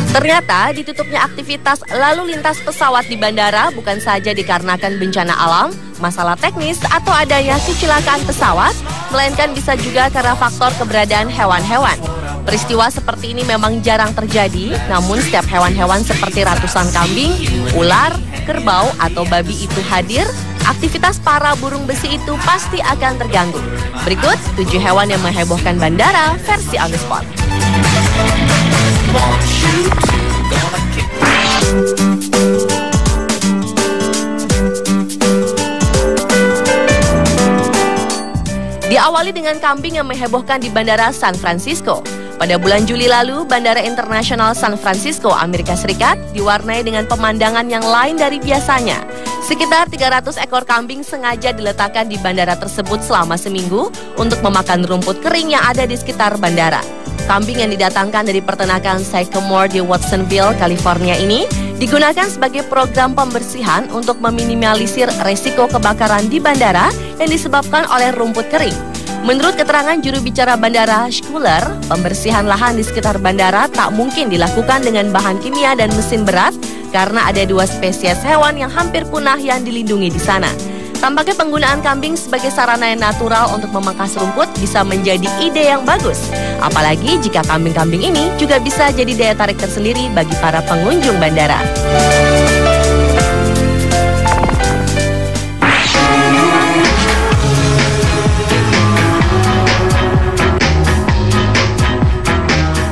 Ternyata ditutupnya aktivitas lalu lintas pesawat di bandara bukan saja dikarenakan bencana alam, masalah teknis atau adanya kecelakaan pesawat, melainkan bisa juga karena faktor keberadaan hewan-hewan. Peristiwa seperti ini memang jarang terjadi, namun setiap hewan-hewan seperti ratusan kambing, ular, kerbau, atau babi itu hadir, aktivitas para burung besi itu pasti akan terganggu. Berikut 7 hewan yang menghebohkan bandara versi on the spot. Diawali dengan kambing yang menghebohkan di Bandara San Francisco. Pada bulan Juli lalu, Bandara Internasional San Francisco, Amerika Serikat, diwarnai dengan pemandangan yang lain dari biasanya. Sekitar 300 ekor kambing sengaja diletakkan di bandara tersebut selama seminggu untuk memakan rumput kering yang ada di sekitar bandara. Kambing yang didatangkan dari peternakan Sycamore di Watsonville, California ini digunakan sebagai program pembersihan untuk meminimalisir resiko kebakaran di bandara yang disebabkan oleh rumput kering. Menurut keterangan juru bicara bandara Schuyler, pembersihan lahan di sekitar bandara tak mungkin dilakukan dengan bahan kimia dan mesin berat karena ada 2 spesies hewan yang hampir punah yang dilindungi di sana. Tampaknya penggunaan kambing sebagai sarana yang natural untuk memangkas rumput bisa menjadi ide yang bagus. Apalagi jika kambing-kambing ini juga bisa jadi daya tarik tersendiri bagi para pengunjung bandara.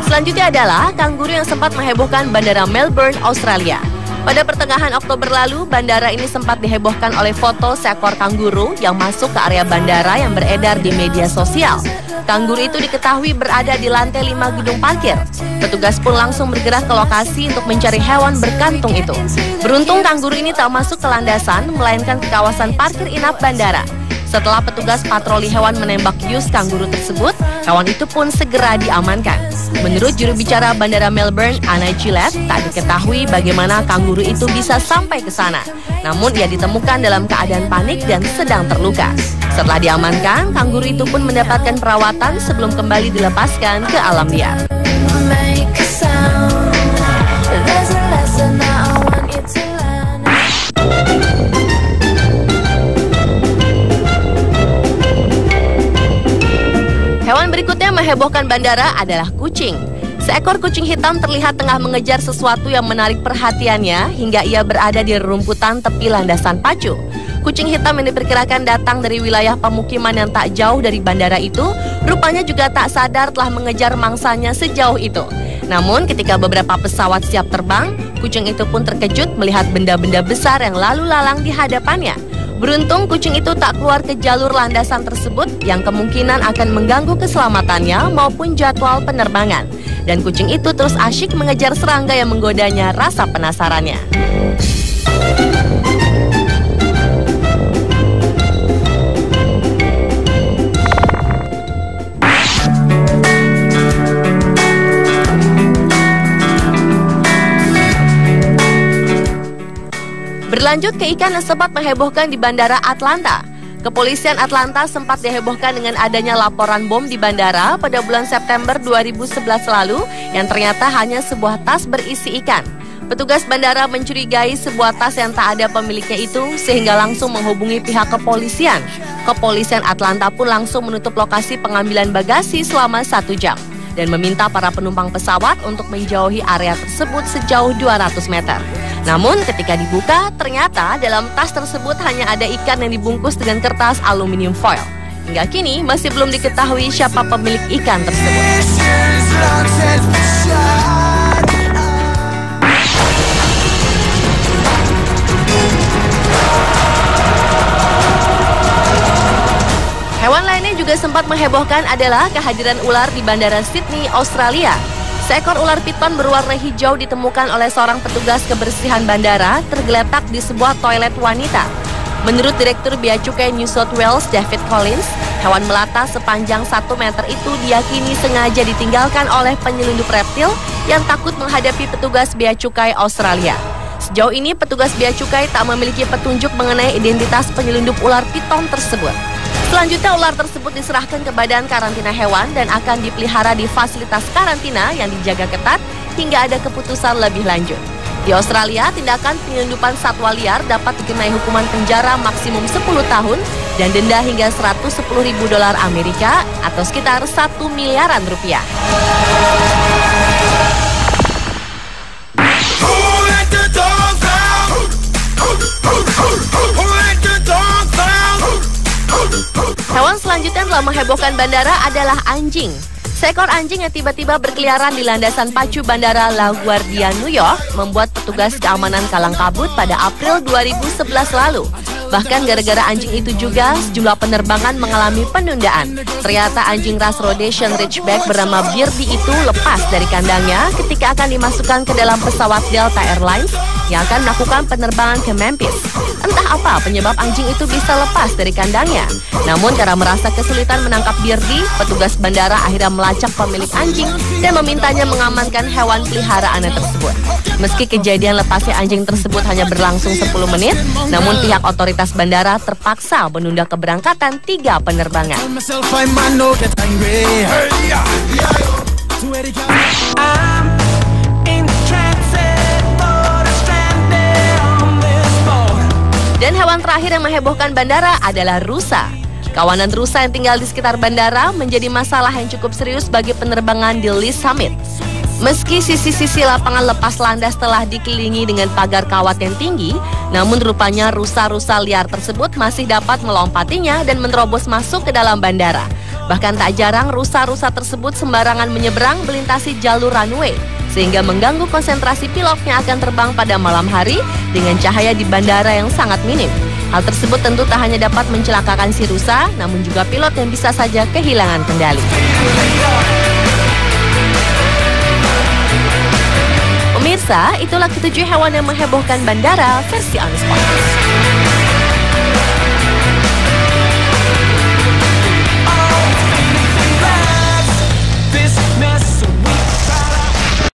Selanjutnya adalah kanguru yang sempat menghebohkan bandara Melbourne, Australia. Pada pertengahan Oktober lalu, bandara ini sempat dihebohkan oleh foto seekor kanguru yang masuk ke area bandara yang beredar di media sosial. Kanguru itu diketahui berada di lantai 5 gedung parkir. Petugas pun langsung bergerak ke lokasi untuk mencari hewan berkantung itu. Beruntung kanguru ini tak masuk ke landasan, melainkan ke kawasan parkir inap bandara. Setelah petugas patroli hewan menembak bius kanguru tersebut, hewan itu pun segera diamankan. Menurut juru bicara Bandara Melbourne, Anna Gillette, tak diketahui bagaimana kanguru itu bisa sampai ke sana. Namun ia ditemukan dalam keadaan panik dan sedang terluka. Setelah diamankan, kanguru itu pun mendapatkan perawatan sebelum kembali dilepaskan ke alam liar. Hewan berikutnya menghebohkan bandara adalah kucing. Seekor kucing hitam terlihat tengah mengejar sesuatu yang menarik perhatiannya hingga ia berada di rerumputan tepi landasan pacu. Kucing hitam yang diperkirakan datang dari wilayah pemukiman yang tak jauh dari bandara itu, rupanya juga tak sadar telah mengejar mangsanya sejauh itu. Namun ketika beberapa pesawat siap terbang, kucing itu pun terkejut melihat benda-benda besar yang lalu lalang di hadapannya. Beruntung kucing itu tak keluar ke jalur landasan tersebut yang kemungkinan akan mengganggu keselamatannya maupun jadwal penerbangan. Dan kucing itu terus asyik mengejar serangga yang menggodanya rasa penasarannya. Berlanjut ke ikan yang sempat menghebohkan di Bandara Atlanta. Kepolisian Atlanta sempat dihebohkan dengan adanya laporan bom di bandara pada bulan September 2011 lalu yang ternyata hanya sebuah tas berisi ikan. Petugas bandara mencurigai sebuah tas yang tak ada pemiliknya itu sehingga langsung menghubungi pihak kepolisian. Kepolisian Atlanta pun langsung menutup lokasi pengambilan bagasi selama 1 jam dan meminta para penumpang pesawat untuk menjauhi area tersebut sejauh 200 meter. Namun ketika dibuka, ternyata dalam tas tersebut hanya ada ikan yang dibungkus dengan kertas aluminium foil. Hingga kini masih belum diketahui siapa pemilik ikan tersebut. Hewan lainnya juga sempat menghebohkan adalah kehadiran ular di Bandara Sydney, Australia. Seekor ular piton berwarna hijau ditemukan oleh seorang petugas kebersihan bandara tergeletak di sebuah toilet wanita. Menurut Direktur Bea Cukai New South Wales, David Collins, hewan melata sepanjang 1 meter itu diyakini sengaja ditinggalkan oleh penyelundup reptil yang takut menghadapi petugas Bea Cukai Australia. Sejauh ini, petugas Bea Cukai tak memiliki petunjuk mengenai identitas penyelundup ular piton tersebut. Selanjutnya ular tersebut diserahkan ke Badan Karantina Hewan dan akan dipelihara di fasilitas karantina yang dijaga ketat hingga ada keputusan lebih lanjut. Di Australia, tindakan penyelundupan satwa liar dapat dikenai hukuman penjara maksimum 10 tahun dan denda hingga 110.000 dolar Amerika atau sekitar 1 miliaran rupiah. Hewan selanjutnya yang telah menghebohkan bandara adalah anjing. Seekor anjing yang tiba-tiba berkeliaran di landasan pacu bandara LaGuardia, New York, membuat petugas keamanan kalang kabut pada April 2011 lalu. Bahkan gara-gara anjing itu juga sejumlah penerbangan mengalami penundaan. Ternyata anjing ras Rhodesian Ridgeback bernama Beardy itu lepas dari kandangnya ketika akan dimasukkan ke dalam pesawat Delta Airlines yang akan melakukan penerbangan ke Memphis. Entah apa penyebab anjing itu bisa lepas dari kandangnya. Namun karena merasa kesulitan menangkap Beardy, petugas bandara akhirnya melacak pemilik anjing dan memintanya mengamankan hewan peliharaannya tersebut. Meski kejadian lepasnya anjing tersebut hanya berlangsung 10 menit, namun pihak otoritas bandara terpaksa menunda keberangkatan 3 penerbangan. Dan hewan terakhir yang menghebohkan bandara adalah rusa. Kawanan rusa yang tinggal di sekitar bandara menjadi masalah yang cukup serius bagi penerbangan di Lee Summit. Meski sisi-sisi lapangan lepas landas telah dikelilingi dengan pagar kawat yang tinggi, namun rupanya rusa-rusa liar tersebut masih dapat melompatinya dan menerobos masuk ke dalam bandara. Bahkan tak jarang rusa-rusa tersebut sembarangan menyeberang melintasi jalur runway, sehingga mengganggu konsentrasi pilot yang akan terbang pada malam hari dengan cahaya di bandara yang sangat minim. Hal tersebut tentu tak hanya dapat mencelakakan si rusa, namun juga pilot yang bisa saja kehilangan kendali. Pemirsa, itulah ketujuh hewan yang menghebohkan bandara versi On The Spot.